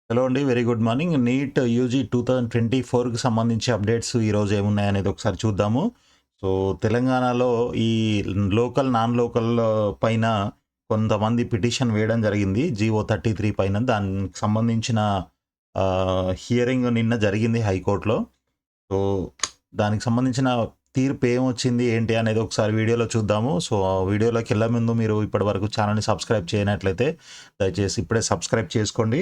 Hello అండి. Very good morning. NEET UG 2024కి సంబంధించి అప్డేట్స్ ఈరోజు ఏమున్నాయనేది ఒకసారి చూద్దాము. సో, తెలంగాణలో ఈ లోకల్, నాన్ లోకల్ పైన కొంతమంది పిటిషన్ వేయడం జరిగింది. జీవో 33 పైన. దానికి సంబంధించిన హియరింగ్ నిన్న జరిగింది హైకోర్టులో. సో, దానికి సంబంధించిన తీర్పు ఏమొచ్చింది, ఏంటి అనేది ఒకసారి వీడియోలో చూద్దాము. సో, ఆ వీడియోలోకి వెళ్ళే ముందు మీరు ఇప్పటివరకు ఛానల్‌ని సబ్స్క్రైబ్ చేయనట్లయితే దయచేసి ఇప్పుడే సబ్స్క్రైబ్ చేసుకోండి.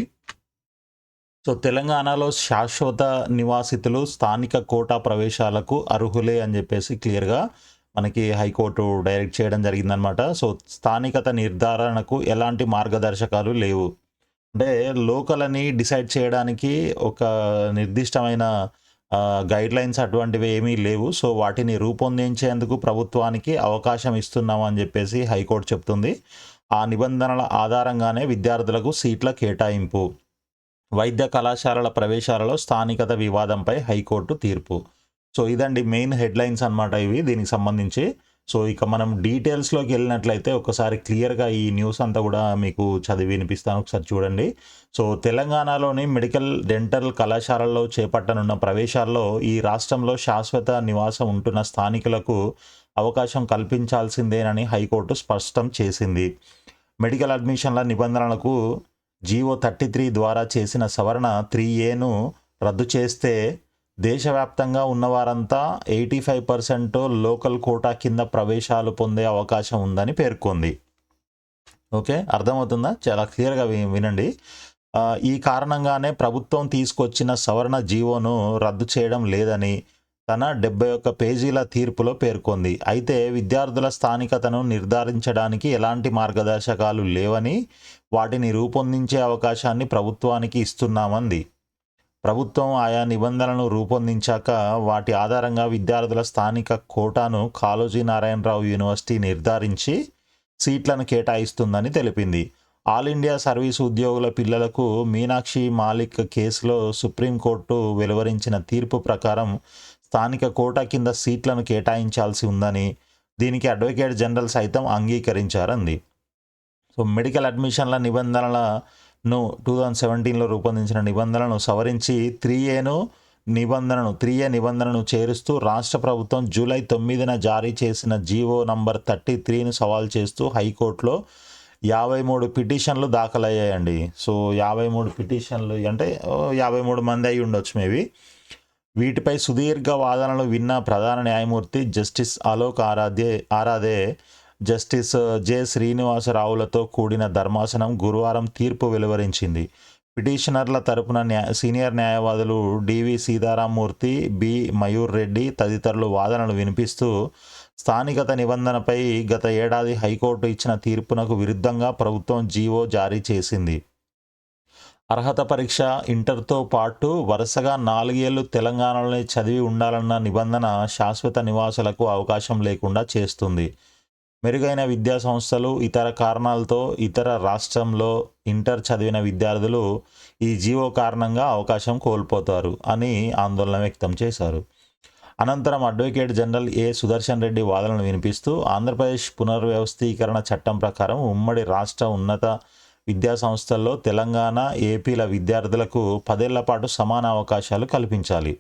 సో, తెలంగాణలో శాశ్వత నివాసితులు స్థానిక కోటా ప్రవేశాలకు అర్హులే అని చెప్పేసి క్లియర్‌గా మనకి హైకోర్టు డైరెక్ట్ చేయడం జరిగిందనమాట. సో, స్థానికత నిర్ధారణకు ఎలాంటి మార్గదర్శకాలు లేవు. అంటే లోకల్ అని డిసైడ్ చేయడానికి ఒక నిర్దిష్టమైన గైడ్‌లైన్స్ అటువంటివి ఏమీ లేవు. సో, వాటిని రూపొందించేందుకు ప్రభుత్వానికి అవకాశం ఇస్తున్నామని చెప్పేసి హైకోర్టు చెప్తుంది. ఆ నిబంధనల ఆధారంగానే విద్యార్థులకు సీట్ల కేటాయింపు. వైద్య కళాశాలల ప్రవేశాలలో స్థానికత వివాదంపై హైకోర్టు తీర్పు. సో, ఇదండి మెయిన్ హెడ్లైన్స్ అనమాట ఇవి దీనికి సంబంధించి. సో, ఇక మనం డీటెయిల్స్‌లోకి వెళ్ళినట్లయితే ఒకసారి క్లియర్‌గా ఈ న్యూస్ అంతా కూడా మీకు చదివి వినిపిస్తాను. ఒకసారి చూడండి. సో, తెలంగాణలోని మెడికల్, డెంటల్ కళాశాలల్లో చేపట్టనున్న ప్రవేశాల్లో ఈ రాష్ట్రంలో శాశ్వత నివాసం ఉంటున్న స్థానికులకు అవకాశం కల్పించాల్సిందేనని హైకోర్టు స్పష్టం చేసింది. మెడికల్ అడ్మిషన్ల నిబంధనలకు జీవో 33 ద్వారా చేసిన సవరణ 3ఏను రద్దు చేస్తే దేశవ్యాప్తంగా ఉన్నవారంతా 85% లోకల్ కోటా కింద ప్రవేశాలు పొందే అవకాశం ఉందని పేర్కొంది. ఓకే, అర్థమవుతుందా? చాలా క్లియర్‌గా వినండి. ఈ కారణంగానే ప్రభుత్వం తీసుకొచ్చిన సవరణ జీవోను రద్దు చేయడం లేదని తన 71 పేజీల తీర్పులో పేర్కొంది. అయితే విద్యార్థుల స్థానికతను నిర్ధారించడానికి ఎలాంటి మార్గదర్శకాలు లేవని, వాటిని రూపొందించే అవకాశాన్ని ప్రభుత్వానికి ఇస్తున్నామంది. ప్రభుత్వం ఆయా నిబంధనలను రూపొందించాక వాటి ఆధారంగా విద్యార్థుల స్థానిక కోటాను కాళోజీ నారాయణరావు యూనివర్సిటీ నిర్ధారించి సీట్లను కేటాయిస్తుందని తెలిపింది. ఆల్ ఇండియా సర్వీసు ఉద్యోగుల పిల్లలకు మీనాక్షి మాలిక్ కేసులో సుప్రీంకోర్టు వెలువరించిన తీర్పు ప్రకారం స్థానిక కోటా కింద సీట్లను కేటాయించాల్సి ఉందని, దీనికి అడ్వకేట్ జనరల్ సైతం అంగీకరించారంది. సో, మెడికల్ అడ్మిషన్ల నిబంధనలను 2017లో రూపొందించిన నిబంధనలను సవరించి 3ఏ నిబంధనను చేరుస్తూ రాష్ట్ర ప్రభుత్వం జూలై 9న జారీ చేసిన జీవో నంబర్ 33ను సవాల్ చేస్తూ హైకోర్టులో 53 పిటిషన్లు దాఖలయ్యాయండి. సో, 53 పిటిషన్లు అంటే 53 మంది అయి ఉండొచ్చు మేబీ. వీటిపై సుదీర్ఘ వాదనలు విన్న ప్రధాన న్యాయమూర్తి justice Alok Aradhe, justice J శ్రీనివాసరావులతో కూడిన ధర్మాసనం గురువారం తీర్పు వెలువరించింది. పిటిషనర్ల తరపున సీనియర్ న్యాయవాదులు డివి సీతారామూర్తి, బి మయూర్ రెడ్డి తదితరులు వాదనలు వినిపిస్తూ స్థానికత నిబంధనపై గత ఏడాది హైకోర్టు ఇచ్చిన తీర్పునకు విరుద్ధంగా ప్రభుత్వం జీవో జారీ చేసింది. అర్హత పరీక్ష, ఇంటర్తో పాటు వరుసగా 4 ఏళ్లు తెలంగాణలోనే చదివి ఉండాలన్న నిబంధన శాశ్వత నివాసులకు అవకాశం లేకుండా చేస్తుంది. మెరుగైన విద్యా సంస్థలు, ఇతర కారణాలతో ఇతర రాష్ట్రంలో ఇంటర్ చదివిన విద్యార్థులు ఈ జీవో కారణంగా అవకాశం కోల్పోతారు అని ఆందోళన వ్యక్తం చేశారు. అనంతరం అడ్వకేట్ జనరల్ ఏ సుదర్శన్ రెడ్డి వాదనలు వినిపిస్తూ ఆంధ్రప్రదేశ్ పునర్వ్యవస్థీకరణ చట్టం ప్రకారం ఉమ్మడి రాష్ట్ర ఉన్నత విద్యా సంస్థల్లో తెలంగాణ, ఏపీల విద్యార్థులకు 10 ఏళ్ల పాటు సమాన అవకాశాలు కల్పించాలి.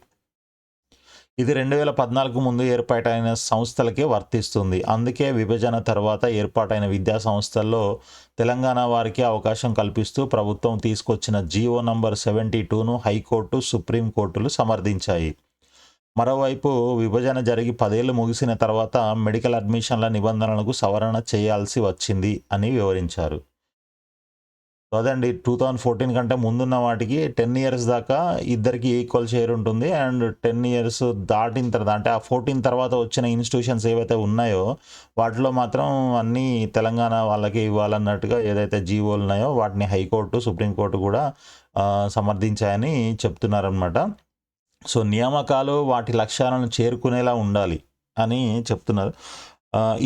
ఇది 2014 ముందు ఏర్పాటైన సంస్థలకే వర్తిస్తుంది. అందుకే విభజన తర్వాత ఏర్పాటైన విద్యా సంస్థల్లో తెలంగాణ వారికి అవకాశం కల్పిస్తూ ప్రభుత్వం తీసుకొచ్చిన జీవో నంబర్ 72ను హైకోర్టు, సుప్రీంకోర్టులు సమర్థించాయి. మరోవైపు విభజన జరిగి 10 ఏళ్లు ముగిసిన తర్వాత మెడికల్ అడ్మిషన్ల నిబంధనలకు సవరణ చేయాల్సి వచ్చింది అని వివరించారు. అదండి 2014 కంటే ముందున్న వాటికి 10 ఇయర్స్ దాకా ఇద్దరికి ఈక్వల్ షేర్ ఉంటుంది. అండ్ 10 ఇయర్స్ దాటిన తర్వాత అంటే ఆ 14 తర్వాత వచ్చిన ఇన్స్టిట్యూషన్స్ ఏవైతే ఉన్నాయో వాటిలో మాత్రం అన్నీ తెలంగాణ వాళ్ళకి ఇవ్వాలన్నట్టుగా ఏదైతే జీవోలు ఉన్నాయో వాటిని హైకోర్టు, సుప్రీంకోర్టు కూడా సమర్థించాయని చెప్తున్నారనమాట. సో, నియామకాలు వాటి లక్ష్యాలను చేరుకునేలా ఉండాలి అని చెప్తున్నారు.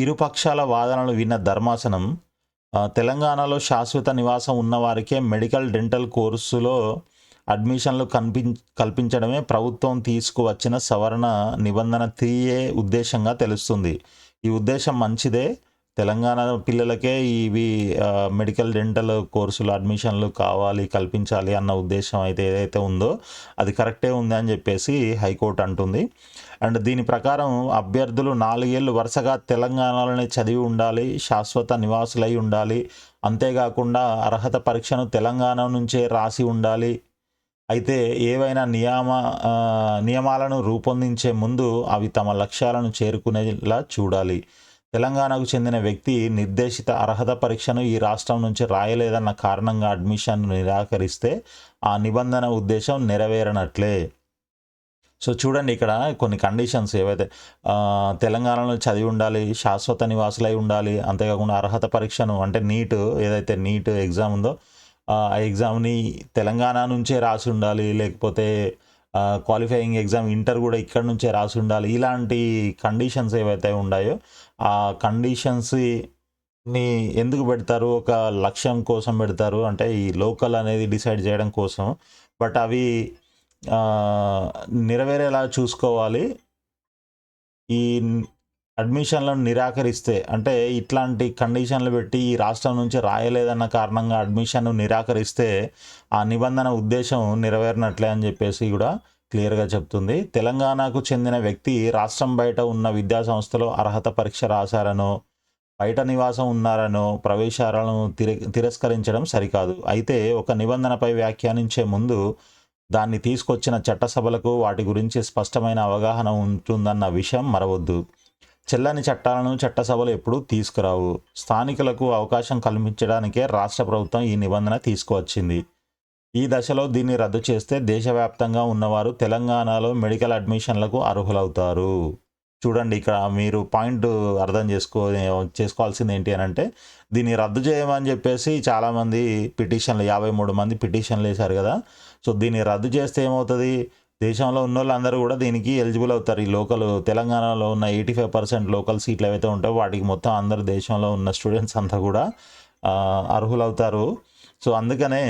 ఇరుపక్షాల వాదనలు విన్న ధర్మాసనం తెలంగాణలో శాశ్వత నివాసం ఉన్నవారికే మెడికల్, డెంటల్ కోర్సులో అడ్మిషన్లు కల్పించడమే ప్రభుత్వం తీసుకువచ్చిన సవరణ నిబంధన 3A ఉద్దేశంగా తెలుస్తుంది. ఈ ఉద్దేశం మంచిదే, తెలంగాణ పిల్లలకే ఇవి మెడికల్, డెంటల్ కోర్సులు అడ్మిషన్లు కల్పించాలి అన్న ఉద్దేశం అయితే ఏదైతే ఉందో అది కరెక్టే ఉంది అని చెప్పేసి హైకోర్టు అంటుంది. అండ్ దీని ప్రకారం అభ్యర్థులు 4 ఏళ్ళు వరుసగా తెలంగాణలోనే చదివి ఉండాలి, శాశ్వత నివాసులై ఉండాలి, అంతేకాకుండా అర్హత పరీక్షను తెలంగాణ నుంచే రాసి ఉండాలి. అయితే ఏవైనా నియమాలను రూపొందించే ముందు అవి తమ లక్ష్యాలను చేరుకునేలా చూడాలి. తెలంగాణకు చెందిన వ్యక్తి నిర్దేశిత అర్హత పరీక్షను ఈ రాష్ట్రం నుంచి రాయలేదన్న కారణంగా అడ్మిషన్ను నిరాకరిస్తే ఆ నిబంధన ఉద్దేశం నెరవేరనట్లే. సో చూడండి, ఇక్కడ కొన్ని కండిషన్స్ ఏవైతే తెలంగాణలో చదివి ఉండాలి, శాశ్వత నివాసులై ఉండాలి, అంతేకాకుండా అర్హత పరీక్షను అంటే ఏదైతే నీట్ ఎగ్జామ్ ఉందో ఆ ఎగ్జామ్ని తెలంగాణ నుంచే రాసి ఉండాలి, లేకపోతే క్వాలిఫైయింగ్ ఎగ్జామ్ ఇంటర్ కూడా ఇక్కడ నుంచే రాసి ఉండాలి. ఇలాంటి కండిషన్స్ ఏవైతే ఉన్నాయో ఆ కండిషన్స్ని ఎందుకు పెడతారు? ఒక లక్ష్యం కోసం పెడతారు, అంటే ఈ లోకల్ అనేది డిసైడ్ చేయడం కోసం. బట్ అవి నెరవేరేలా చూసుకోవాలి. ఈ అడ్మిషన్లను నిరాకరిస్తే, అంటే ఇట్లాంటి కండిషన్లు పెట్టి ఈ రాష్ట్రం నుంచి రాయలేదన్న కారణంగా అడ్మిషన్ను నిరాకరిస్తే ఆ నిబంధన ఉద్దేశం నెరవేరినట్లే అని చెప్పేసి కూడా క్లియర్గా చెప్తుంది. తెలంగాణకు చెందిన వ్యక్తి రాష్ట్రం బయట ఉన్న విద్యా సంస్థలో అర్హత పరీక్ష రాశారనో, బయట నివాసం ఉన్నారనో ప్రవేశాలను తిరస్కరించడం సరికాదు. అయితే ఒక నిబంధనపై వ్యాఖ్యానించే ముందు దాన్ని తీసుకొచ్చిన చట్టసభలకు వాటి గురించి స్పష్టమైన అవగాహన ఉంటుందన్న విషయం మరవద్దు. చెల్లని చట్టాలను చట్టసభలు ఎప్పుడూ తీసుకురావు. స్థానికులకు అవకాశం కల్పించడానికే రాష్ట్ర ప్రభుత్వం ఈ నిబంధన తీసుకువచ్చింది. ఈ దశలో దీన్ని రద్దు చేస్తే దేశవ్యాప్తంగా ఉన్నవారు తెలంగాణలో మెడికల్ అడ్మిషన్లకు అర్హులవుతారు. చూడండి, ఇక్కడ మీరు పాయింట్ అర్థం చేసుకోవాల్సింది ఏంటి అని అంటే, దీన్ని రద్దు చేయమని చెప్పేసి చాలామంది 53 మంది పిటిషన్లు వేశారు కదా. సో దీన్ని రద్దు చేస్తే ఏమవుతుంది? దేశంలో ఉన్న వాళ్ళందరూ కూడా దీనికి ఎలిజిబుల్ అవుతారు. ఈ తెలంగాణలో ఉన్న 85% లోకల్ సీట్లు ఏవైతే ఉంటాయో వాటికి మొత్తం అందరు దేశంలో ఉన్న స్టూడెంట్స్ అంతా కూడా అర్హులవుతారు. సో అందుకనే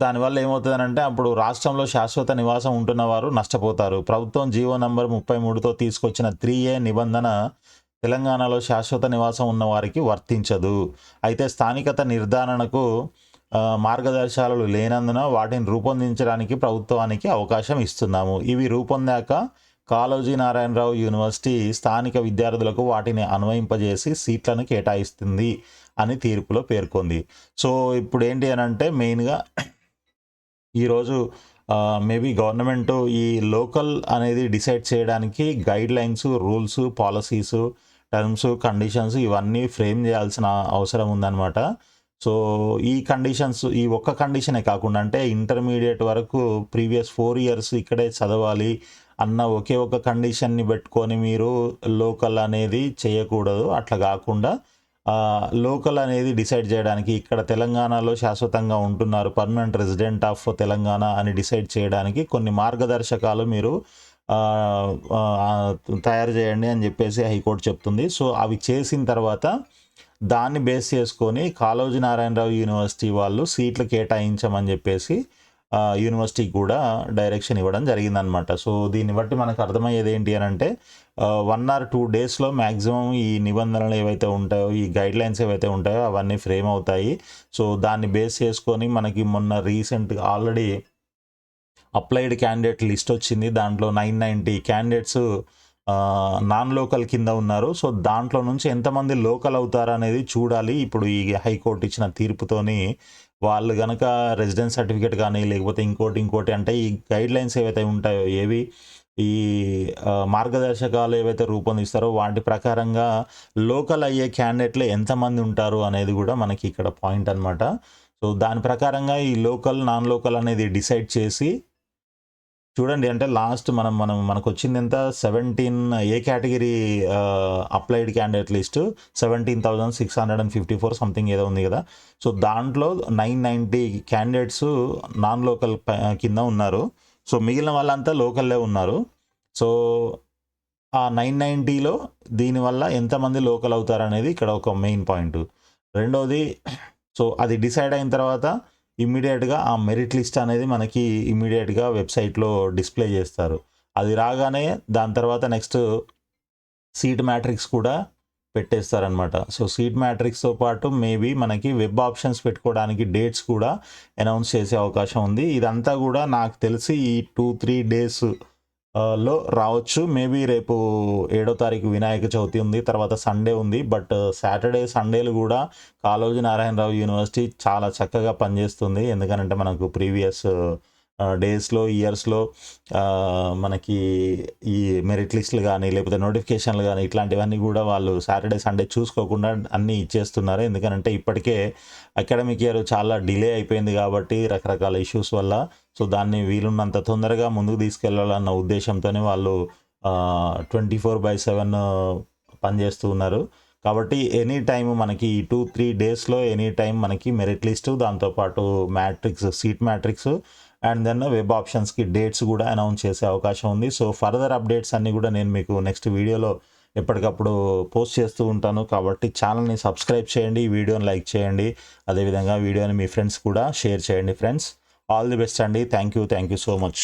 దానివల్ల ఏమవుతుందనంటే, అప్పుడు రాష్ట్రంలో శాశ్వత నివాసం ఉంటున్న వారు నష్టపోతారు. ప్రభుత్వం జీవో నంబర్ 33తో తీసుకొచ్చిన 3A నిబంధన తెలంగాణలో శాశ్వత నివాసం ఉన్న వారికి వర్తించదు. అయితే స్థానికత నిర్ధారణకు మార్గదర్శకాలు లేనందున వాటిని రూపొందించడానికి ప్రభుత్వానికి అవకాశం ఇస్తున్నాము. ఇవి రూపొందాక కాళోజీ నారాయణరావు యూనివర్సిటీ స్థానిక విద్యార్థులకు వాటిని అన్వయింపజేసి సీట్లను కేటాయిస్తుంది అని తీర్పులో పేర్కొంది. సో ఇప్పుడు ఏంటి అని అంటే, మెయిన్గా ఈరోజు మేబీ గవర్నమెంట్ ఈ లోకల్ అనేది డిసైడ్ చేయడానికి guide lines, rules, policies, terms, conditions ఇవన్నీ ఫ్రేమ్ చేయాల్సిన అవసరం ఉందన్నమాట. సో ఈ కండిషన్స్, ఈ ఒక్క కండిషనే కాకుండా, అంటే ఇంటర్మీడియట్ వరకు ప్రీవియస్ 4 ఇయర్స్ ఇక్కడే చదవాలి అన్న ఒకే ఒక కండిషన్ని పెట్టుకొని మీరు లోకల్ అనేది చేయకూడదు. అట్లా కాకుండా లోకల్ అనేది డిసైడ్ చేయడానికి, ఇక్కడ తెలంగాణలో శాశ్వతంగా ఉంటున్నారు, పర్మనెంట్ రెసిడెంట్ ఆఫ్ తెలంగాణ అని డిసైడ్ చేయడానికి కొన్ని మార్గదర్శకాలు మీరు తయారు చేయండి అని చెప్పేసి హైకోర్టు చెప్తుంది. సో అవి చేసిన తర్వాత దాన్ని బేస్ చేసుకొని కాళోజీ నారాయణరావు యూనివర్సిటీ వాళ్ళు సీట్లు కేటాయించమని చెప్పేసి యూనివర్సిటీకి కూడా డైరెక్షన్ ఇవ్వడం జరిగిందనమాట. సో దీన్ని బట్టి మనకు అర్థమయ్యేది ఏంటి అని అంటే, 1 or 2 డేస్లో మ్యాక్సిమం ఈ నిబంధనలు ఏవైతే ఉంటాయో, ఈ గైడ్లైన్స్ ఏవైతే ఉంటాయో అవన్నీ ఫ్రేమ్ అవుతాయి. సో దాన్ని బేస్ చేసుకొని మనకి మొన్న రీసెంట్గా ఆల్రెడీ అప్లైడ్ క్యాండిడేట్ లిస్ట్ వచ్చింది. దాంట్లో 990 క్యాండిడేట్స్ నాన్ లోకల్ కింద ఉన్నారు. సో దాంట్లో నుంచి ఎంతమంది లోకల్ అవుతారు అనేది చూడాలి. ఇప్పుడు ఈ హైకోర్టు ఇచ్చిన తీర్పుతోని వాళ్ళు కనుక రెసిడెన్స్ సర్టిఫికేట్ కానీ, లేకపోతే ఇంకోటి అంటే ఈ గైడ్ లైన్స్ ఏవైతే ఉంటాయో, ఈ మార్గదర్శకాలు ఏవైతే రూపొందిస్తారో వాటి ప్రకారంగా లోకల్ అయ్యే క్యాండిడేట్లు ఎంతమంది ఉంటారు అనేది కూడా మనకి ఇక్కడ పాయింట్ అనమాట. సో దాని ప్రకారంగా ఈ లోకల్, నాన్ లోకల్ అనేది డిసైడ్ చేసి చూడండి, అంటే లాస్ట్ మనకు వచ్చింది ఎంత, 17 A category applied candidate list 17,654 something ఏదో ఉంది కదా. సో దాంట్లో 990 క్యాండిడేట్స్ నాన్ లోకల్ కింద ఉన్నారు. సో మిగిలిన వాళ్ళంతా లోకల్లే ఉన్నారు. సో ఆ 990లో దీనివల్ల ఎంతమంది లోకల్ అవుతారు అనేది ఇక్కడ ఒక మెయిన్ పాయింట్. రెండోది, సో అది డిసైడ్ అయిన తర్వాత ఇమ్మీడియట్గా ఆ మెరిట్ లిస్ట్ అనేది మనకి ఇమ్మీడియట్గా వెబ్సైట్లో డిస్ప్లే చేస్తారు. అది రాగానే దాని తర్వాత నెక్స్ట్ సీట్ మ్యాట్రిక్స్ కూడా పెట్టేస్తారనమాట. సో సీట్ మ్యాట్రిక్స్‌తో పాటు మేబీ మనకి వెబ్ ఆప్షన్స్ పెట్టుకోవడానికి డేట్స్ కూడా అనౌన్స్ చేసే అవకాశం ఉంది. ఇదంతా కూడా నాకు తెలిసి ఈ 2-3 డేస్ లో రావచ్చు. మేబీ రేపు 7వ తారీఖు వినాయక చవితి ఉంది. తర్వాత సండే ఉంది. బట్ సాటర్డే, సండేలు కూడా కాళోజీ నారాయణరావు యూనివర్సిటీ చాలా చక్కగా పనిచేస్తుంది. ఎందుకనంటే మనకు ప్రీవియస్ డేస్‌లో, ఇయర్స్‌లో మనకి ఈ మెరిట్ లిస్టులు గానీ, లేకపోతే నోటిఫికేషన్లు గానీ ఇట్లాంటివన్నీ కూడా వాళ్ళు సాటర్డే, సండే చూసుకోకుండా అన్నీ ఇచ్చేస్తున్నారు. ఎందుకనంటే ఇప్పటికే అకాడమిక్ ఇయర్ చాలా డిలే అయిపోయింది కాబట్టి రకరకాల ఇష్యూస్ వల్ల. సో దాన్ని వీలున్నంత తొందరగా ముందుకు తీసుకెళ్లాలన్న ఉద్దేశంతోనే వాళ్ళు 24/7 పనిచేస్తూ ఉన్నారు. కాబట్టి ఎనీ టైమ్ మనకి ఈ 2-3 డేస్‌లో ఎనీ టైమ్ మనకి మెరిట్ లిస్టు, దాంతోపాటు matrix, seat matrix and then web ఆప్షన్స్‌కి డేట్స్ కూడా అనౌన్స్ చేసే అవకాశం ఉంది. సో ఫర్దర్ అప్డేట్స్ అన్నీ కూడా నేను మీకు నెక్స్ట్ వీడియోలో ఎప్పటికప్పుడు పోస్ట్ చేస్తూ ఉంటాను. కాబట్టి ఛానల్‌ని సబ్స్క్రైబ్ చేయండి, ఈ వీడియోని లైక్ చేయండి. అదేవిధంగా వీడియోని మీ ఫ్రెండ్స్ కూడా షేర్ చేయండి ఫ్రెండ్స్. ఆల్ ది బెస్ట్ అండి. Thank you so much.